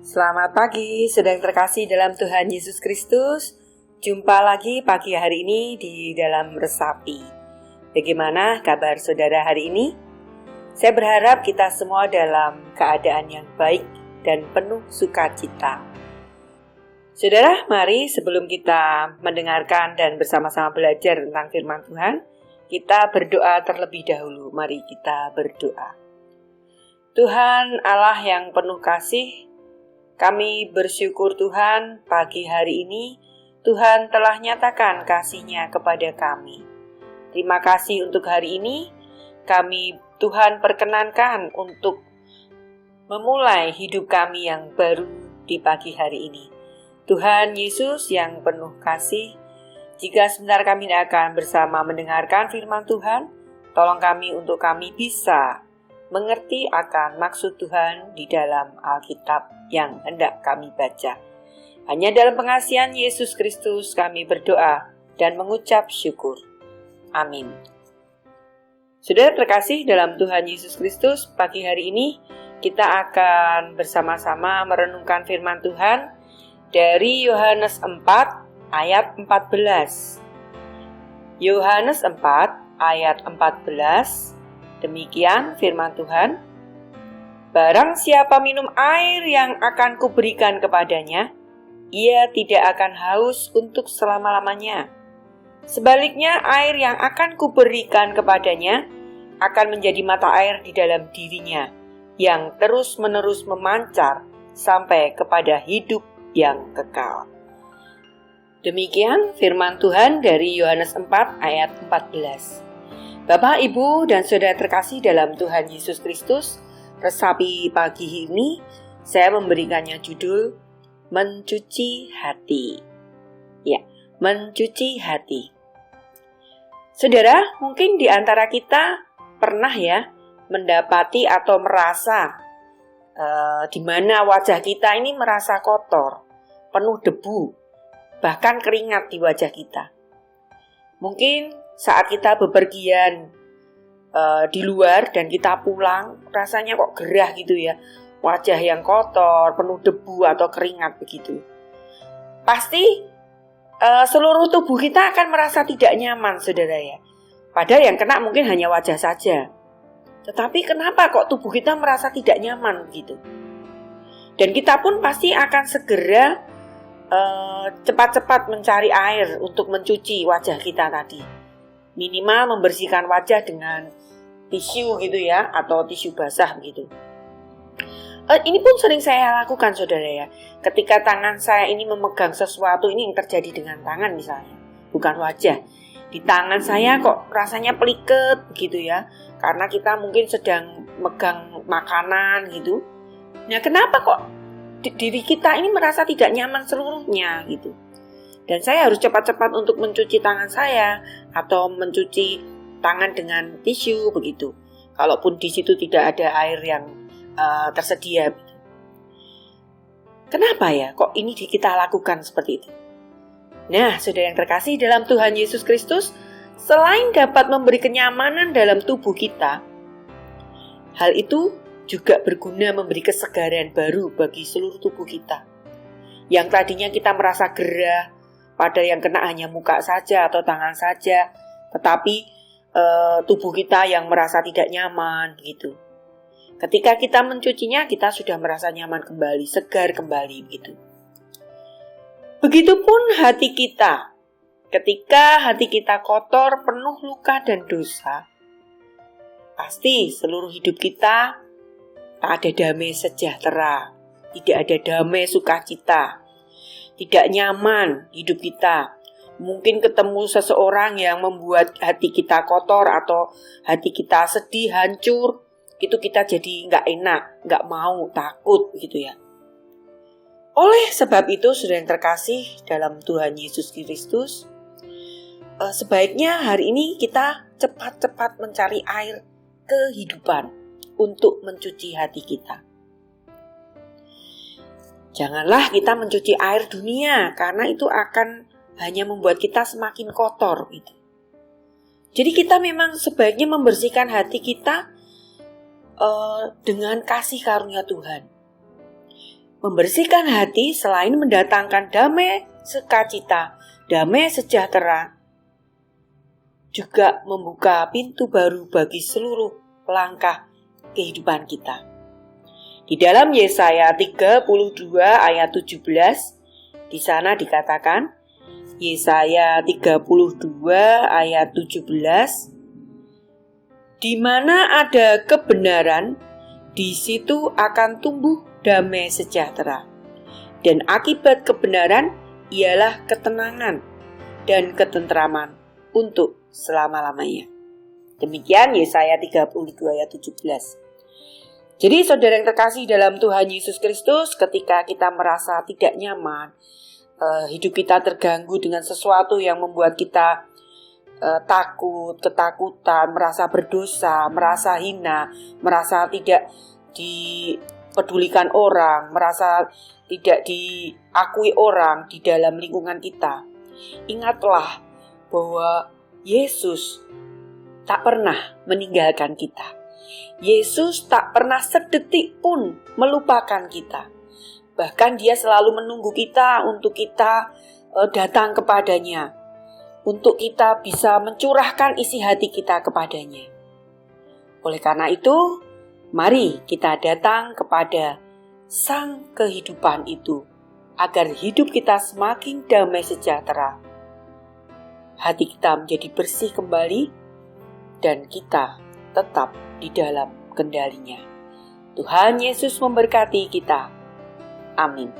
Selamat pagi, saudara yang terkasih dalam Tuhan Yesus Kristus. Jumpa lagi pagi hari ini di dalam Resapi. Bagaimana kabar saudara hari ini? Saya berharap kita semua dalam keadaan yang baik dan penuh sukacita. Saudara, mari sebelum kita mendengarkan dan bersama-sama belajar tentang firman Tuhan, kita berdoa terlebih dahulu. Mari kita berdoa. Tuhan Allah yang penuh kasih, kami bersyukur Tuhan pagi hari ini Tuhan telah nyatakan kasih-Nya kepada kami. Terima kasih untuk hari ini. Kami Tuhan perkenankan untuk memulai hidup kami yang baru di pagi hari ini. Tuhan Yesus yang penuh kasih, jika sebentar kami akan bersama mendengarkan firman Tuhan, tolong kami untuk kami bisa mengerti akan maksud Tuhan di dalam Alkitab yang hendak kami baca. Hanya dalam pengasihan Yesus Kristus kami berdoa dan mengucap syukur. Amin. Saudara terkasih dalam Tuhan Yesus Kristus, pagi hari ini kita akan bersama-sama merenungkan firman Tuhan dari Yohanes 4 ayat 14. Yohanes 4 ayat 14. Demikian firman Tuhan. Barang siapa minum air yang akan kuberikan kepadanya, ia tidak akan haus untuk selama-lamanya. Sebaliknya, air yang akan kuberikan kepadanya akan menjadi mata air di dalam dirinya, yang terus-menerus memancar sampai kepada hidup yang kekal. Demikian firman Tuhan dari Yohanes 4 ayat 14. Bapak, Ibu, dan saudara terkasih dalam Tuhan Yesus Kristus, Resapi pagi ini saya memberikannya judul Mencuci Hati. Ya, mencuci hati. Saudara, mungkin di antara kita pernah ya mendapati atau merasa di mana wajah kita ini merasa kotor, penuh debu, bahkan keringat di wajah kita. Mungkin saat kita bepergian di luar dan kita pulang, rasanya kok gerah gitu ya. Wajah yang kotor, penuh debu atau keringat begitu. Pasti seluruh tubuh kita akan merasa tidak nyaman, saudara ya. Padahal yang kena mungkin hanya wajah saja. Tetapi kenapa kok tubuh kita merasa tidak nyaman gitu? Dan kita pun pasti akan segera cepat-cepat mencari air untuk mencuci wajah kita tadi. Minimal membersihkan wajah dengan tisu gitu ya, atau tisu basah gitu. Ini pun sering saya lakukan, saudara ya. Ketika tangan saya ini memegang sesuatu, ini yang terjadi dengan tangan misalnya, bukan wajah. Di tangan saya kok rasanya peliket gitu ya, karena kita mungkin sedang megang makanan gitu. Nah, kenapa kok diri kita ini merasa tidak nyaman seluruhnya gitu? Dan saya harus cepat-cepat untuk mencuci tangan saya atau mencuci tangan dengan tisu begitu. Kalaupun di situ tidak ada air yang tersedia. Kenapa ya kok ini kita lakukan seperti itu? Nah, saudara yang terkasih dalam Tuhan Yesus Kristus, selain dapat memberi kenyamanan dalam tubuh kita, hal itu juga berguna memberi kesegaran baru bagi seluruh tubuh kita. Yang tadinya kita merasa gerah, padahal yang kena hanya muka saja atau tangan saja, tetapi tubuh kita yang merasa tidak nyaman gitu. Ketika kita mencucinya, kita sudah merasa nyaman kembali, segar kembali gitu. Begitupun hati kita. Ketika hati kita kotor, penuh luka dan dosa, pasti seluruh hidup kita tak ada damai sejahtera, tidak ada damai sukacita. Tidak nyaman hidup kita. Mungkin ketemu seseorang yang membuat hati kita kotor atau hati kita sedih, hancur. Itu kita jadi gak enak, gak mau, takut gitu ya. Oleh sebab itu, saudara yang terkasih dalam Tuhan Yesus Kristus, sebaiknya hari ini kita cepat-cepat mencari air kehidupan untuk mencuci hati kita. Janganlah kita mencuci air dunia, karena itu akan hanya membuat kita semakin kotor gitu. Jadi kita memang sebaiknya membersihkan hati kita dengan kasih karunia Tuhan. Membersihkan hati selain mendatangkan damai sukacita, damai sejahtera, juga membuka pintu baru bagi seluruh langkah kehidupan kita. Di dalam Yesaya 32 ayat 17, di sana dikatakan, Yesaya 32 ayat 17, di mana ada kebenaran, di situ akan tumbuh damai sejahtera. Dan akibat kebenaran ialah ketenangan dan ketentraman untuk selama-lamanya. Demikian Yesaya 32 ayat 17. Jadi saudara yang terkasih dalam Tuhan Yesus Kristus, ketika kita merasa tidak nyaman, hidup kita terganggu dengan sesuatu yang membuat kita takut, ketakutan, merasa berdosa, merasa hina, merasa tidak dipedulikan orang, merasa tidak diakui orang di dalam lingkungan kita. Ingatlah bahwa Yesus tak pernah meninggalkan kita. Yesus tak pernah sedetik pun melupakan kita. Bahkan Dia selalu menunggu kita untuk kita datang kepadanya, untuk kita bisa mencurahkan isi hati kita kepadanya. Oleh karena itu, mari kita datang kepada Sang kehidupan itu, agar hidup kita semakin damai sejahtera. Hati kita menjadi bersih kembali, dan kita tetap di dalam kendalinya. Tuhan Yesus memberkati kita. Amin.